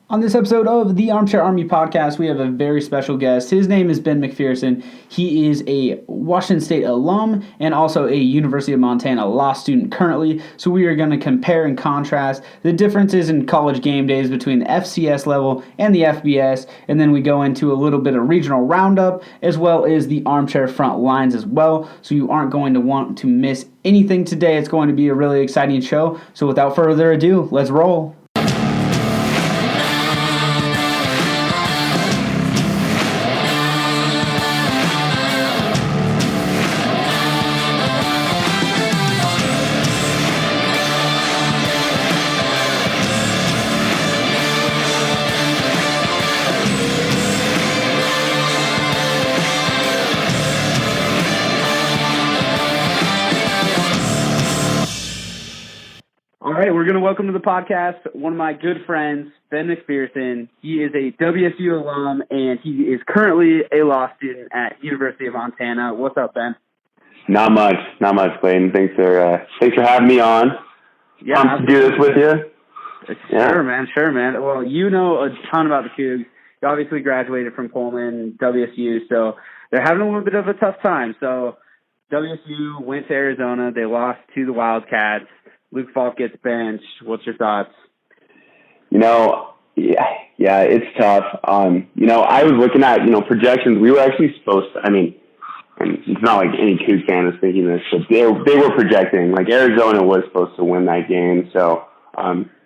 On this episode of the Armchair Army podcast, we have a very special guest. His name is Ben Macpherson. He is a Washington State alum and also a University of Montana law student currently. So we are going to compare and contrast the differences in college game days between the FCS level and the FBS. And then we go into a little bit of regional roundup as well as the Armchair front lines as well. So you aren't going to want to miss anything today. It's going to be a really exciting show. So without further ado, let's roll. All right, we're going to welcome to the podcast one of my good friends, Ben Macpherson. He is a WSU alum, and he is currently a law student at University of Montana. What's up, Ben? Not much, Clayton. Thanks for having me on. Yeah, to do this with you. Sure, man. Well, you know a ton about the Cougs. You obviously graduated from Pullman, WSU, so they're having a little bit of a tough time. So WSU went to Arizona. They lost to the Wildcats. Luke Falk gets benched. What's your thoughts? Yeah, it's tough. I was looking at, projections. We were actually supposed to, it's not like any Cougs fan is thinking this, but they were projecting, like Arizona was supposed to win that game. So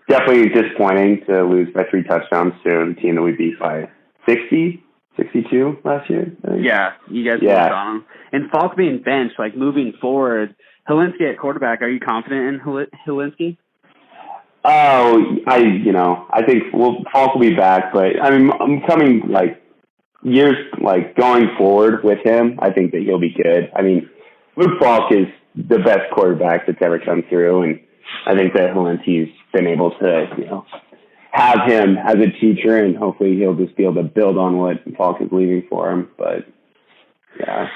definitely disappointing to lose by 3 touchdowns to the team that we beat by 62 last year. Yeah, you guys worked on them. And Falk being benched, like moving forward, Helinski at quarterback, are you confident in Helinski? Oh, I think Falk will be back, but I'm coming years going forward with him. I think that he'll be good. Luke Falk is the best quarterback that's ever come through, and I think that Helinski's been able to, have him as a teacher, and hopefully he'll just be able to build on what Falk is leaving for him. But yeah.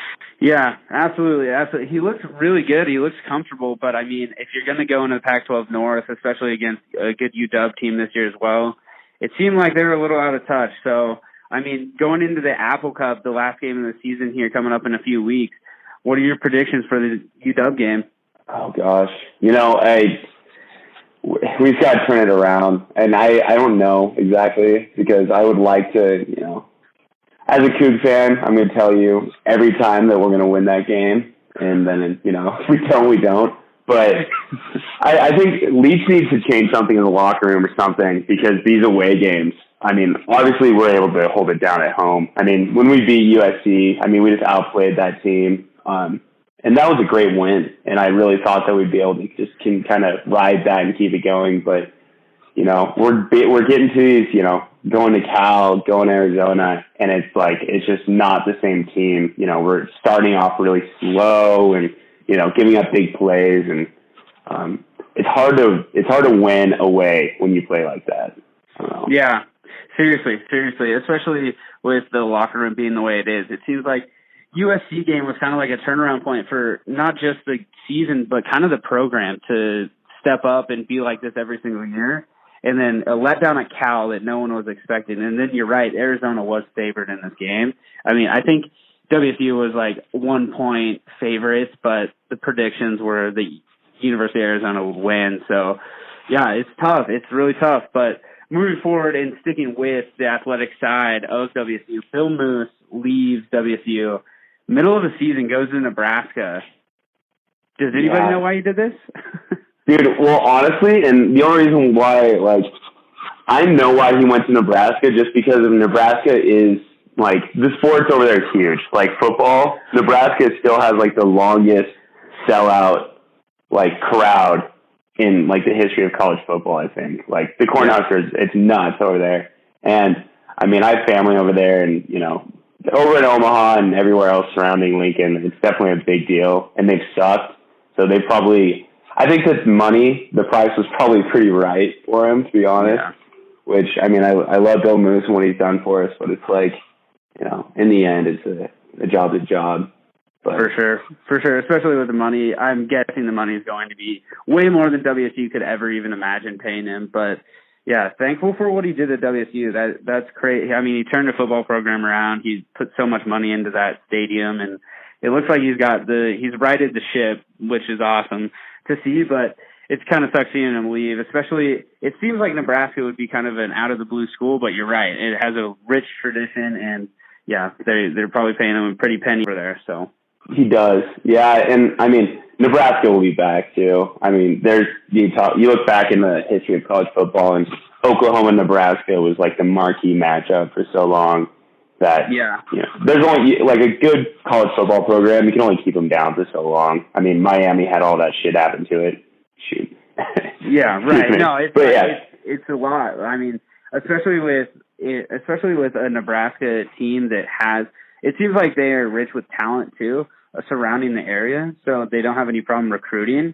Yeah, absolutely. He looks really good. He looks comfortable. But, if you're going to go into the Pac-12 North, especially against a good UW team this year as well, it seemed like they were a little out of touch. So, going into the Apple Cup, the last game of the season here coming up in a few weeks, what are your predictions for the UW game? Oh, gosh. We've got to turn it around. And I don't know exactly because I would like to, as a Cougs fan, I'm going to tell you every time that we're going to win that game. And then, if we don't. But I think Leach needs to change something in the locker room or something because these away games, obviously we're able to hold it down at home. When we beat USC, we just outplayed that team. And that was a great win. And I really thought that we'd be able to just kind of ride that and keep it going. But, we're getting to these, going to Cal, going to Arizona, and it's just not the same team. We're starting off really slow and, giving up big plays, and it's hard to win away when you play like that. I don't know. Yeah, seriously, especially with the locker room being the way it is. It seems like USC game was kind of like a turnaround point for not just the season, but kind of the program to step up and be like this every single year. And then a letdown at Cal that no one was expecting. And then you're right, Arizona was favored in this game. I think WSU was 1 point favorites, but the predictions were the University of Arizona would win. So, yeah, it's tough. It's really tough. But moving forward and sticking with the athletic side of WSU, Bill Moose leaves WSU. Middle of the season, goes to Nebraska. Does anybody know why he did this? Dude, well, honestly, and the only reason why, I know why he went to Nebraska, just because of Nebraska is, the sports over there is huge. Football, Nebraska still has, the longest sellout, crowd in, the history of college football, I think. The Cornhuskers, it's nuts over there. And, I have family over there, and, over in Omaha and everywhere else surrounding Lincoln, it's definitely a big deal, and they've sucked. So they probably... I think that the price was probably pretty right for him, to be honest. Yeah. Which, I love Bill Moose and what he's done for us, but it's in the end, it's a job's a job. But. For sure, especially with the money. I'm guessing the money is going to be way more than WSU could ever even imagine paying him. But Yeah, thankful for what he did at WSU. That's great. I mean, he turned the football program around. He put so much money into that stadium, and it looks like he's righted the ship, which is awesome to see. But it's kind of sucks seeing him leave. Especially, it seems like Nebraska would be kind of an out of the blue school, but you're right. It has a rich tradition, and yeah, they're probably paying him a pretty penny over there. So he does, yeah. And I mean, Nebraska will be back too. I mean, you look back in the history of college football, and Oklahoma and Nebraska was like the marquee matchup for so long that there's only like a good college football program. You can only keep them down for so long. I mean, Miami had all that shit happen to it. Shoot. Yeah, right. No, it's a lot. I mean, especially with a Nebraska team that has. It seems like they are rich with talent too, surrounding the area, so they don't have any problem recruiting.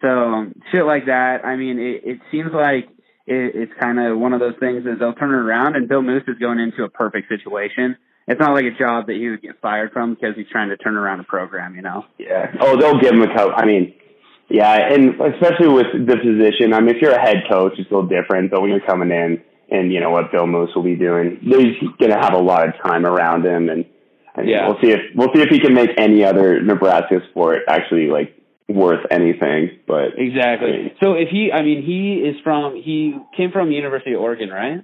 So shit like that. I mean, it seems like it's kind of one of those things that they'll turn it around, and Bill Moose is going into a perfect situation. It's not like a job that he would get fired from because he's trying to turn around a program, you know? Yeah. Oh, they'll give him a coach. I mean, yeah, and especially with the position. I mean, if you're a head coach, it's a little different, but when you're coming in and you know what Bill Moose will be doing, he's going to have a lot of time around him, and we'll see if he can make any other Nebraska sport actually like worth anything. But exactly. I mean, so he came from University of Oregon, right?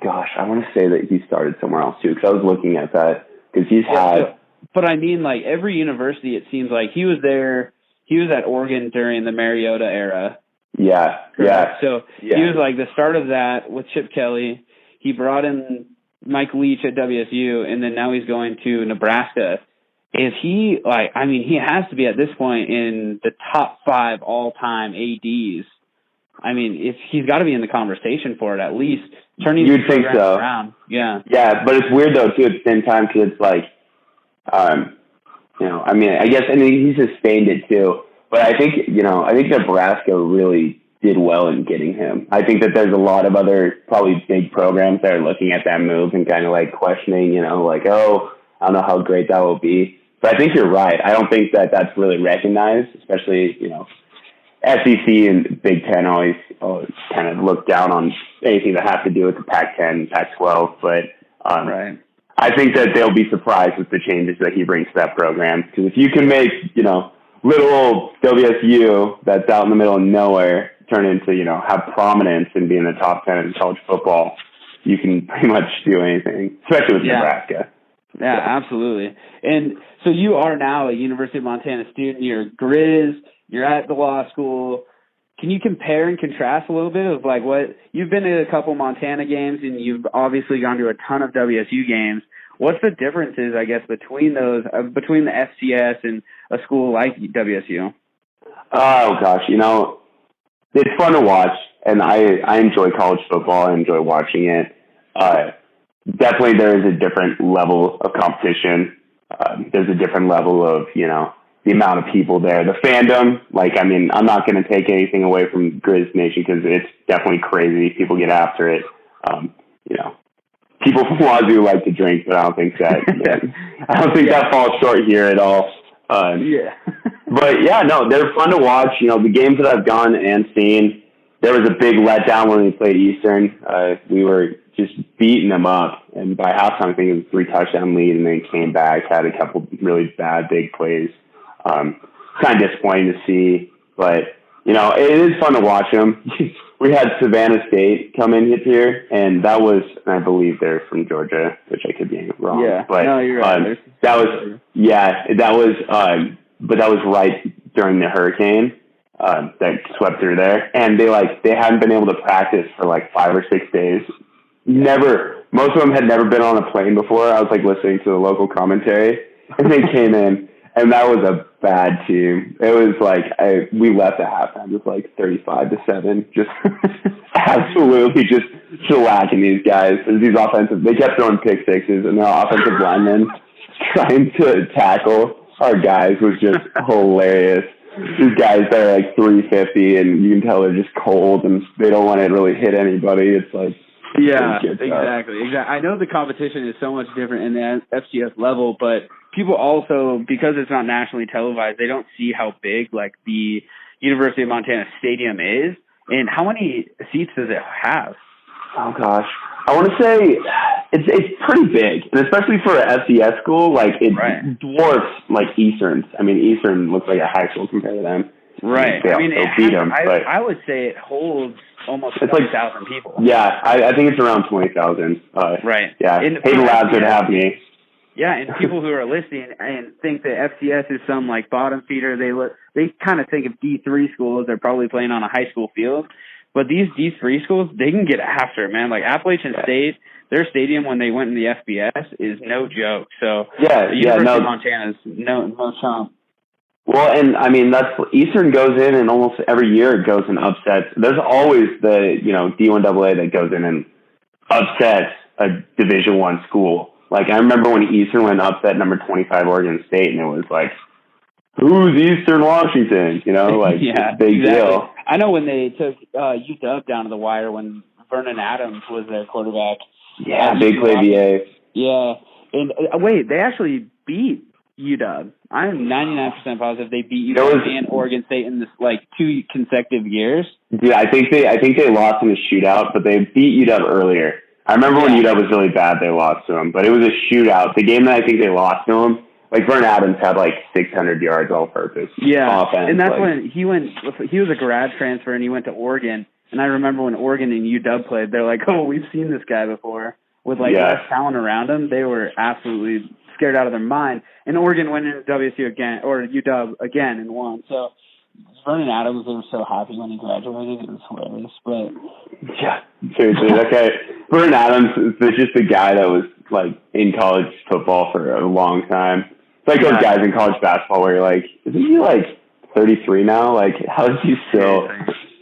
Gosh, I want to say that he started somewhere else too, because I was looking at that because he's had. But I mean, like every university, it seems like he was there. He was at Oregon during the Mariota era. Yeah, correct? He was like the start of that with Chip Kelly. He brought in Mike Leach at WSU, and then now he's going to Nebraska. Is he like? I mean, he has to be at this point in the top 5 all-time ADs. I mean, he's got to be in the conversation for it at least. Turning you'd think so. Around. Yeah. Yeah, but it's weird though too at the same time because it's like, I mean, I guess he sustained it too. But I think Nebraska really did well in getting him. I think that there's a lot of other probably big programs that are looking at that move and kind of like questioning, like, oh, I don't know how great that will be. But I think you're right. I don't think that that's really recognized, especially, SEC and Big Ten always kind of look down on anything that has to do with the Pac-10, Pac-12. But right. I think that they'll be surprised with the changes that he brings to that program. Because if you can make, little old WSU that's out in the middle of nowhere turn into, have prominence and be in the top 10 in college football, you can pretty much do anything, especially with Nebraska. Yeah, absolutely. And so you are now a University of Montana student. You're a Grizz. You're at the law school. Can you compare and contrast a little bit of like what you've been to a couple Montana games and you've obviously gone to a ton of WSU games. What's the differences, I guess, between those, between the FCS and a school like WSU? Oh gosh, it's fun to watch, and I enjoy college football. I enjoy watching it. Definitely, there is a different level of competition. There's a different level of the amount of people there, the fandom. I'm not going to take anything away from Grizz Nation because it's definitely crazy. People get after it. People from Wazoo like to drink, but I don't think that. That falls short here at all. But yeah, no, they're fun to watch. The games that I've gone and seen, there was a big letdown when we played Eastern. We were just beating them up, and by halftime, I think it was 3 touchdown lead, and then came back, had a couple really bad big plays. Kind of disappointing to see, but it is fun to watch them. We had Savannah State come in here, and that was, I believe they're from Georgia, which I could be wrong. Yeah, but no, you're right. But that was right during the hurricane that swept through there, and they hadn't been able to practice for 5 or 6 days. Most of them had never been on a plane before. I was listening to the local commentary, and they came in. And that was a bad team. It was we left at halftime with 35-7, just absolutely just shellacking these guys. These they kept throwing pick sixes, and their offensive linemen trying to tackle our guys was just hilarious. These guys that are 350, and you can tell they're just cold, and they don't want to really hit anybody. It's yeah, exactly. I know the competition is so much different in the FCS level, but people also, because it's not nationally televised, they don't see how big the University of Montana Stadium is. And how many seats does it have? Oh gosh, I want to say it's pretty big, and especially for an FCS school, like it dwarfs like Eastern's. I mean, Eastern looks like a high school compared to them. Right. I mean, beat them, but I would say it holds almost 20,000 people. Yeah, I think it's around 20,000. Right. Yeah. Hayden Labs would have me. Yeah, and people who are listening and think that FCS is some like bottom feeder, they kind of think of D3 schools. They're probably playing on a high school field, but these D3 schools, they can get after it, man. Like Appalachian State, their stadium when they went in the FBS is no joke. So University of Montana is no chump. Well, and I mean Eastern goes in, and almost every year it goes in upsets. There's always the D1AA that goes in and upsets a Division I school. Like, I remember when Eastern went upset number 25 Oregon State, and it was like, who's Eastern Washington? Big deal. I know when they took UW down to the wire when Vernon Adams was their quarterback. Yeah, big play VA. Yeah. And wait, they actually beat UW. I'm 99% positive they beat UW and Oregon State in this, 2 consecutive years. Yeah, I think they lost in a shootout, but they beat UW earlier. I remember when UW was really bad, they lost to them, but it was a shootout. The game that I think they lost to them, Vernon Adams had 600 yards all purpose. Yeah, offense, and that's when he was a grad transfer and he went to Oregon. And I remember when Oregon and UW played, they're like, oh, we've seen this guy before. With less talent around him, they were absolutely scared out of their mind. And Oregon went into WSU again, or UW again, and won. So Vernon Adams, they were so happy when he graduated. It was hilarious. But yeah, seriously, that guy, Vernon Adams is just a guy that was in college football for a long time. It's like those guys in college basketball where you're like, isn't he 33 now? How is he still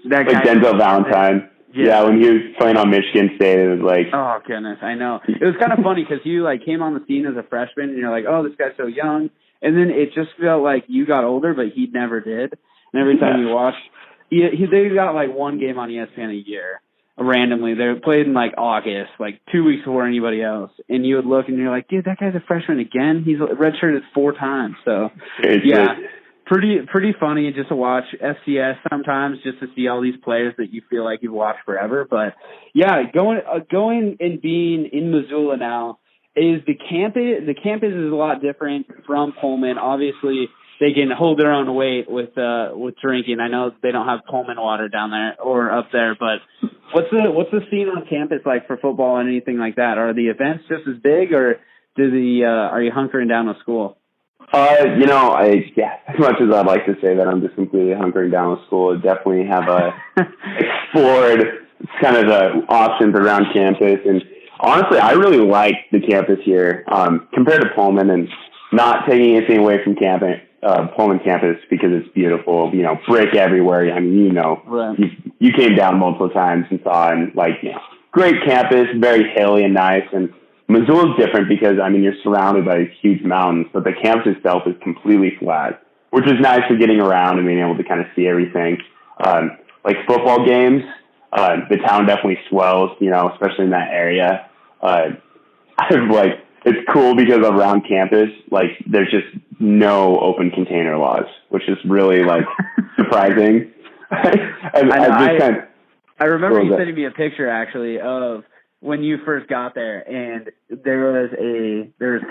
Denzel Valentine? Yeah, when he was playing on Michigan State, it was oh goodness, I know. It was kind of funny because you came on the scene as a freshman, and you're like, oh, this guy's so young, and then it just felt like you got older, but he never did. And every time you watched, they got one game on ESPN a year randomly. They played in August, 2 weeks before anybody else, and you would look and you're like, dude, that guy's a freshman again. He's redshirted 4 times. So yeah. Pretty funny just to watch FCS sometimes, just to see all these players that you feel like you've watched forever. But yeah, going and being in Missoula now is the campus. The campus is a lot different from Pullman. Obviously, they can hold their own weight with drinking. I know they don't have Pullman water down there or up there, but what's the scene on campus like for football and anything like that? Are the events just as big, or are you hunkering down with school? As much as I'd like to say that I'm just completely hunkering down with school, I definitely have explored kind of the options around campus. And honestly, I really like the campus here compared to Pullman, and not taking anything away from Pullman campus because it's beautiful, brick everywhere. I mean, right. You came down multiple times and saw, and great campus, very hilly and nice. And Missoula's different because, you're surrounded by these huge mountains, but the campus itself is completely flat, which is nice for getting around and being able to kind of see everything. Football games, the town definitely swells, especially in that area. It's cool because around campus, there's just no open container laws, which is really, surprising. I remember you sending me a picture, actually, of when you first got there, and there was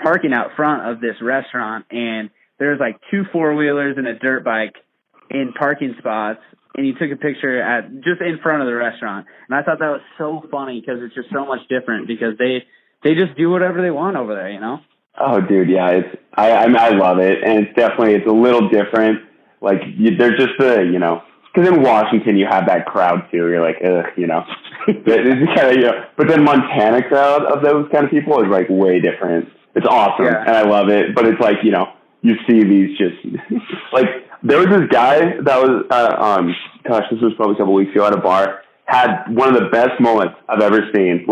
parking out front of this restaurant, and there was 2 4-wheelers and a dirt bike in parking spots, and you took a picture just in front of the restaurant. And I thought that was so funny because it's just so much different because they just do whatever they want over there, Oh, dude, yeah, I love it, and it's a little different. There's just because in Washington you have that crowd too. You're like, it's kind of but then Montana crowd of those kind of people is way different. It's awesome, and I love it. But it's you see these just there was this guy that was this was probably a couple weeks ago at a bar, had one of the best mullets I've ever seen.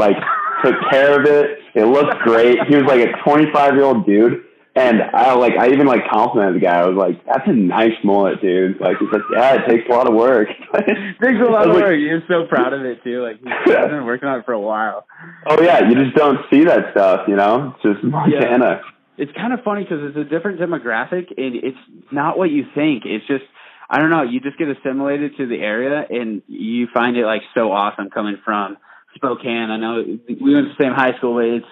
Took care of it. It looked great. He was a 25-year-old dude. And I even complimented the guy. I was like, that's a nice mullet, dude. He's like, yeah, it takes a lot of work. It takes a lot of work. You're so proud of it too. He's been working on it for a while. Oh yeah, you just don't see that stuff, It's just Montana. Yeah. It's kind of funny because it's a different demographic, and it's not what you think. It's just, I don't know, you just get assimilated to the area, and you find it like so awesome coming from Spokane. I know we went to the same high school, but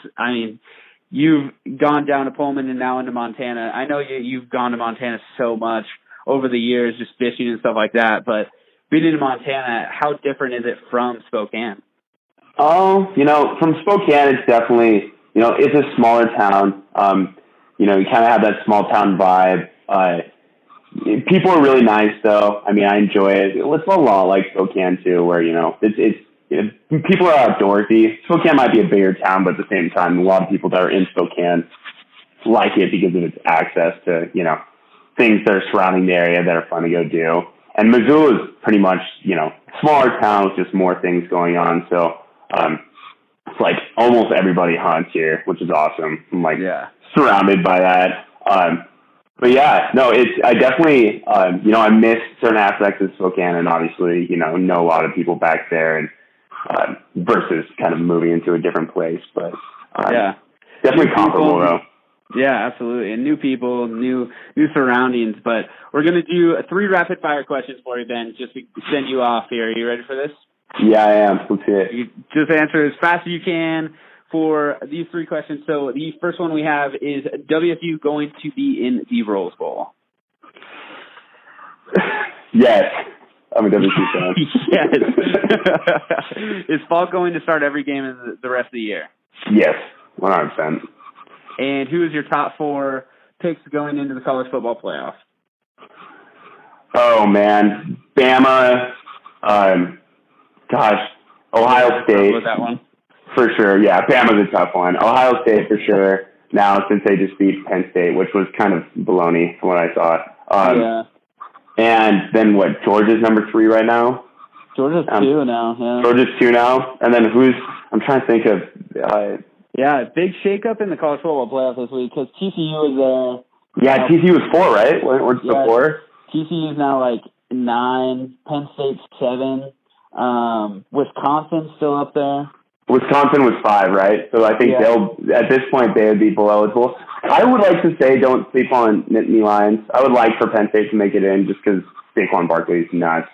you've gone down to Pullman and now into Montana. I know you've gone to Montana so much over the years, just fishing and stuff like that, but being in Montana, how different is it from Spokane? Oh, from Spokane, it's definitely, it's a smaller town. You kind of have that small town vibe. People are really nice, though. I enjoy it. It's a lot like Spokane, too, where, people are outdoorsy. Spokane might be a bigger town, but at the same time, a lot of people that are in Spokane like it because of its access to, things that are surrounding the area that are fun to go do. And Missoula is pretty much, smaller town with just more things going on. So, it's like almost everybody hunts here, which is awesome. I'm surrounded by that. But yeah, no, I definitely, I miss certain aspects of Spokane and obviously, know a lot of people back there and, versus kind of moving into a different place. But, definitely comparable though. Yeah, absolutely. And new people, new surroundings. But we're going to do 3 rapid fire questions for you, Ben, just to send you off here. Are you ready for this? Yeah, I am. Let's hear it. You just answer as fast as you can for these 3 questions. So the first one we have is WSU going to be in the Rose Bowl? Yes. I'm a WSU fan. Yes. Is fall going to start every game in the rest of the year? Yes, 100%. And who is your top 4 picks going into the college football playoff? Oh, man. Bama, Ohio State. Was that one? For sure, yeah. Bama's a tough one. Ohio State for sure. Now, since they just beat Penn State, which was kind of baloney from what I saw. And then what? Georgia's number 3 right now. Georgia's 2 now. Yeah. Georgia's 2 now, and then who's? I'm trying to think of. Big shakeup in the college football playoff this week because TCU is there. Yeah, TCU was 4, right? What's the 4? TCU is now 9. Penn State's 7. Wisconsin's still up there. Wisconsin was 5, right? So I think at this point, they would be below eligible. I would like to say don't sleep on Nittany Lions. I would like for Penn State to make it in just because Saquon Barkley is nuts.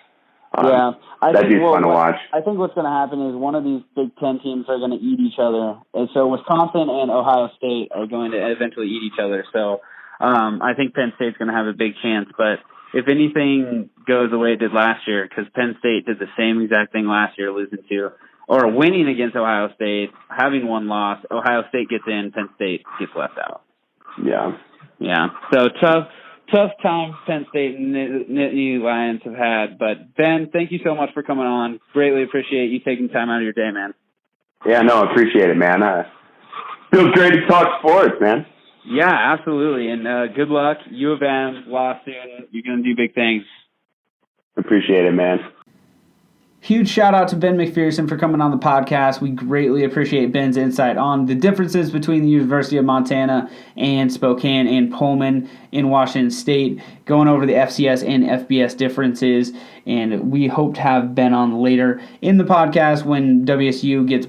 That'd be fun to watch. I think what's going to happen is one of these Big Ten teams are going to eat each other. And so Wisconsin and Ohio State are going to eventually eat each other. So I think Penn State's going to have a big chance. But if anything goes the way it did last year, because Penn State did the same exact thing last year, winning against Ohio State, having one loss, Ohio State gets in, Penn State gets left out. Yeah. So tough time Penn State and Nittany Lions have had. But, Ben, thank you so much for coming on. Greatly appreciate you taking time out of your day, man. Yeah, no, appreciate it, man. Feels great to talk sports, man. Yeah, absolutely. And good luck. U of M, law student. You're going to do big things. Appreciate it, man. Huge shout out to Ben Macpherson for coming on the podcast. We greatly appreciate Ben's insight on the differences between the University of Montana and Spokane and Pullman in Washington State, going over the FCS and FBS differences. And we hope to have Ben on later in the podcast when WSU gets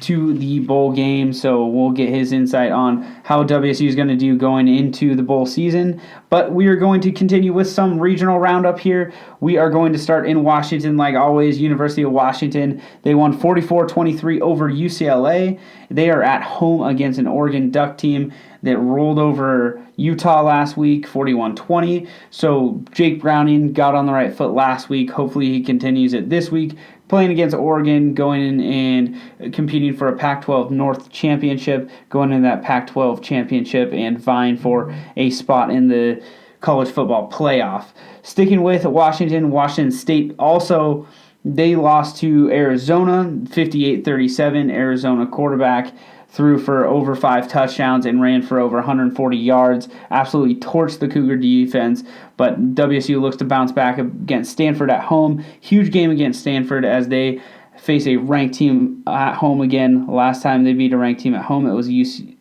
to the bowl game, so we'll get his insight on how WSU is going to do going into the bowl season. But we are going to continue with some regional roundup here. We are going to start in Washington, like always. University of Washington, they won 44-23 over UCLA. They are at home against an Oregon Duck team that rolled over Utah last week, 41-20. So Jake Browning got on the right foot last week. Hopefully he continues it this week, playing against Oregon, going in and competing for a Pac-12 North championship, going in that Pac-12 championship and vying for a spot in the college football playoff. Sticking with Washington State also, they lost to Arizona, 58-37. Arizona quarterback threw for over 5 touchdowns and ran for over 140 yards. Absolutely torched the Cougar defense, but WSU looks to bounce back against Stanford at home. Huge game against Stanford as they face a ranked team at home again. Last time they beat a ranked team at home, it was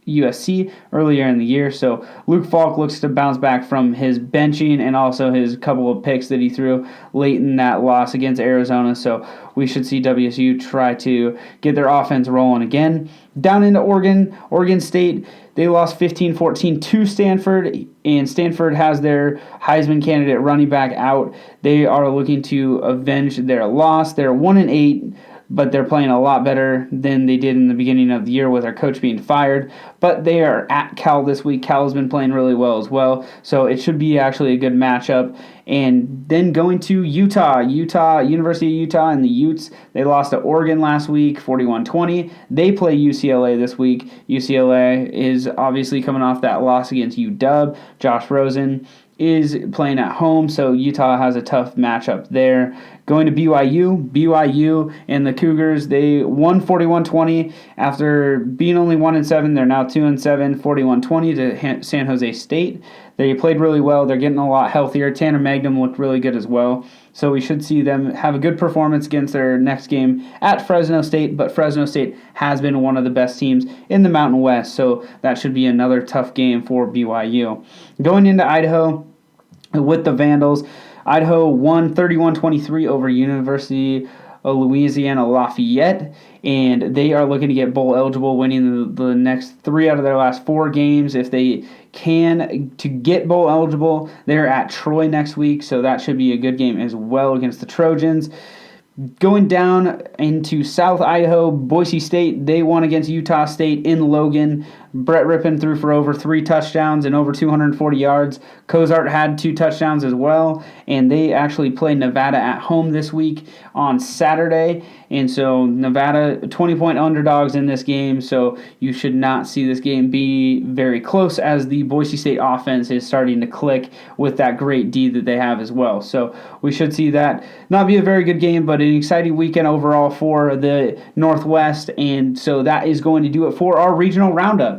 USC earlier in the year. So Luke Falk looks to bounce back from his benching and also his couple of picks that he threw late in that loss against Arizona. So we should see WSU try to get their offense rolling again. Down into Oregon State, they lost 15-14 to Stanford, and Stanford has their Heisman candidate running back out. They are looking to avenge their loss. They're 1-8, but they're playing a lot better than they did in the beginning of the year with their coach being fired. But they are at Cal this week. Cal has been playing really well as well, so it should be actually a good matchup. And then going to University of Utah and the Utes. They lost to Oregon last week, 41-20. They play UCLA this week. UCLA is obviously coming off that loss against UW. Josh Rosen is playing at home, so Utah has a tough matchup there. Going to BYU and the Cougars, they won 41-20 after being only 1-7. They're now 2-7, 41-20 to San Jose State. They played really well. They're getting a lot healthier. Tanner Magnum looked really good as well. So we should see them have a good performance against their next game at Fresno State, but Fresno State has been one of the best teams in the Mountain West, so that should be another tough game for BYU. Going into Idaho with the Vandals, Idaho won 31-23 over University of Louisiana Lafayette, and they are looking to get bowl eligible, winning the next 3 out of their last 4 games. If they can to get bowl eligible, they're at Troy next week, so that should be a good game as well against the Trojans. Going down into South Idaho, Boise State, they won against Utah State in Logan. Brett Rippon threw for over 3 touchdowns and over 240 yards. Cozart had 2 touchdowns as well, and they actually play Nevada at home this week on Saturday. And so Nevada, 20-point underdogs in this game, so you should not see this game be very close as the Boise State offense is starting to click with that great D that they have as well. So we should see that not be a very good game, but an exciting weekend overall for the Northwest, and so that is going to do it for our regional roundup.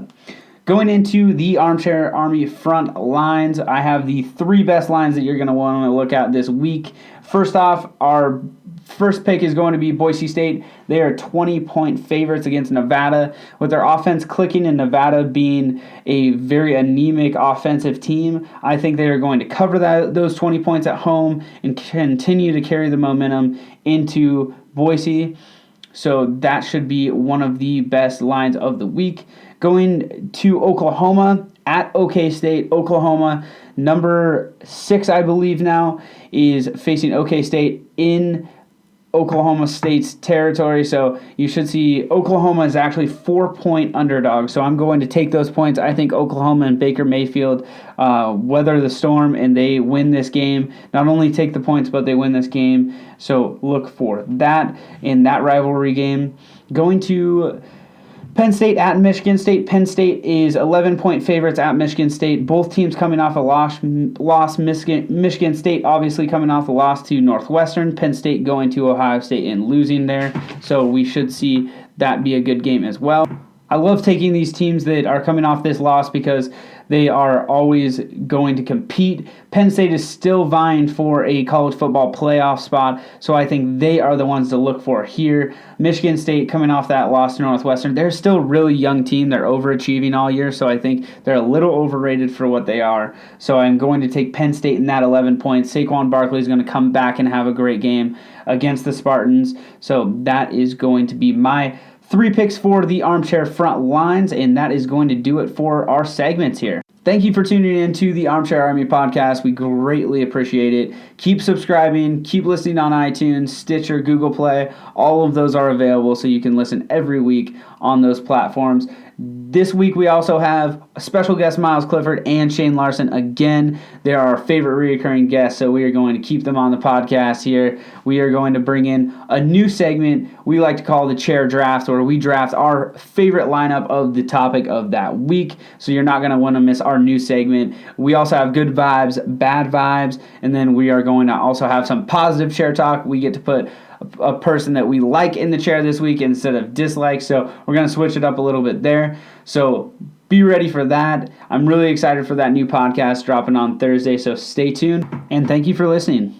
Going into the Armchair Army front lines, I have the 3 best lines that you're going to want to look at this week. First off, our first pick is going to be Boise State. They are 20-point favorites against Nevada, with their offense clicking and Nevada being a very anemic offensive team. I think they are going to cover those 20 points at home and continue to carry the momentum into Boise. So that should be one of the best lines of the week. Going to Oklahoma at OK State. Oklahoma, number 6, I believe now, is facing OK State in Oklahoma State's territory. So you should see Oklahoma is actually 4-point underdog. So I'm going to take those points. I think Oklahoma and Baker Mayfield weather the storm and they win this game. Not only take the points, but they win this game. So look for that in that rivalry game. Going to Penn State at Michigan State. Penn State is 11-point favorites at Michigan State. Both teams coming off a loss. Michigan State obviously coming off a loss to Northwestern. Penn State going to Ohio State and losing there. So we should see that be a good game as well. I love taking these teams that are coming off this loss because they are always going to compete. Penn State is still vying for a college football playoff spot, so I think they are the ones to look for here. Michigan State coming off that loss to Northwestern, they're still a really young team. They're overachieving all year, so I think they're a little overrated for what they are. So I'm going to take Penn State in that 11 points. Saquon Barkley is going to come back and have a great game against the Spartans, so that is going to be my 3 picks for the Armchair Front Lines, and that is going to do it for our segments here. Thank you for tuning in to the Armchair Army podcast. We greatly appreciate it. Keep subscribing, keep listening on iTunes, Stitcher, Google Play. All of those are available so you can listen every week on those platforms. This week we also have a special guest, Miles Clifford and Shane Larson. Again, they're our favorite reoccurring guests, so we are going to keep them on the podcast here. We are going to bring in a new segment we like to call the Chair Draft, where we draft our favorite lineup of the topic of that week, so you're not going to want to miss our new segment. We also have good vibes, bad vibes, and then we are going to also have some positive chair talk. We get to put a person that we like in the chair this week instead of dislike, so we're going to switch it up a little bit there. So be ready for that. I'm really excited for that new podcast dropping on Thursday, so stay tuned, and thank you for listening.